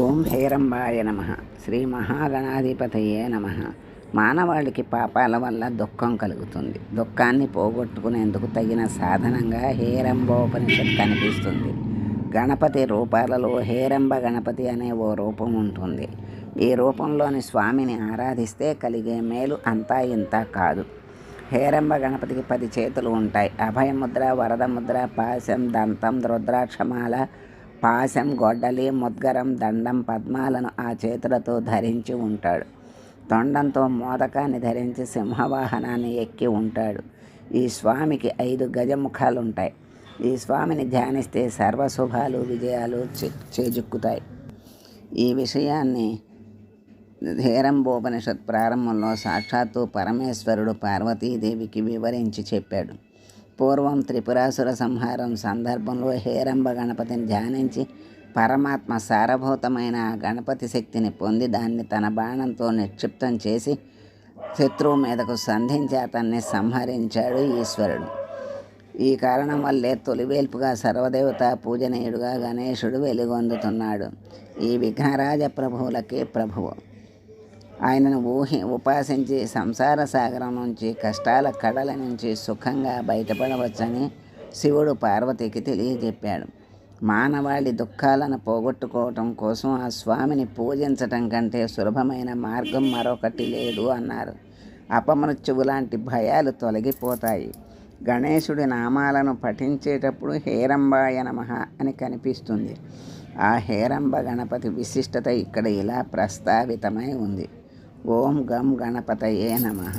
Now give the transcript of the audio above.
ఓం హేరంబాయ నమ. శ్రీ మహాగణాధిపతయే నమ. మానవాళికి పాపాల వల్ల దుఃఖం కలుగుతుంది. దుఃఖాన్ని పోగొట్టుకునేందుకు తగిన సాధనంగా హేరంబోపనిషత్ కనిపిస్తుంది. గణపతి రూపాలలో హేరంబ గణపతి అనే ఓ రూపం ఉంటుంది. ఈ రూపంలోని స్వామిని ఆరాధిస్తే కలిగే మేలు అంతా ఇంత కాదు. హేరంబ గణపతికి 10 చేతులు ఉంటాయి. అభయముద్ర, వరదముద్ర, పాశం, దంతం, రుద్రాక్షమాల, పాశం, గొడ్డలి, ముద్గరం, దండం, పద్మాలను ఆ చేతులతో ధరించి ఉంటాడు. తొండంతో మోదకాన్ని ధరించి సింహవాహనాన్ని ఎక్కి ఉంటాడు. ఈ స్వామికి 5 గజముఖాలుంటాయి. ఈ స్వామిని ధ్యానిస్తే సర్వశుభాలు విజయాలు చేజిక్కుతాయి. ఈ విషయాన్ని హేరంబోపనిషత్ ప్రారంభంలో సాక్షాత్తు పరమేశ్వరుడు పార్వతీదేవికి వివరించి చెప్పాడు. పూర్వం త్రిపురాసుర సంహారం సందర్భంలో హేరంబ గణపతిని ధ్యానించి పరమాత్మ సారభూతమైన ఆ గణపతి శక్తిని పొంది దాన్ని తన బాణంతో నిక్షిప్తం చేసి శత్రువు మీదకు సంధించి అతన్ని సంహరించాడు ఈశ్వరుడు. ఈ కారణం వల్లే తొలివేల్పుగా సర్వదేవతా పూజనీయుడుగా గణేశుడు వెలుగొందుతున్నాడు. ఈ విఘ్నరాజ ప్రభువులకే ప్రభువు. ఆయనను ఉపాసించి సంసార సాగరం నుంచి, కష్టాల కడల నుంచి సుఖంగా బయటపడవచ్చని శివుడు పార్వతికి తెలియజెప్పాడు. మానవాళి దుఃఖాలను పోగొట్టుకోవటం కోసం ఆ స్వామిని పూజించటం కంటే సులభమైన మార్గం మరొకటి లేదు అన్నారు. అపమృత్యువు లాంటి భయాలు తొలగిపోతాయి. గణేశుడి నామాలను పఠించేటప్పుడు హేరంబాయ నమః అని కనిపిస్తుంది. ఆ హేరంబ గణపతి విశిష్టత ఇక్కడ ఇలా ప్రస్తావితమై ఉంది. ఓం గం గణపతయే నమః.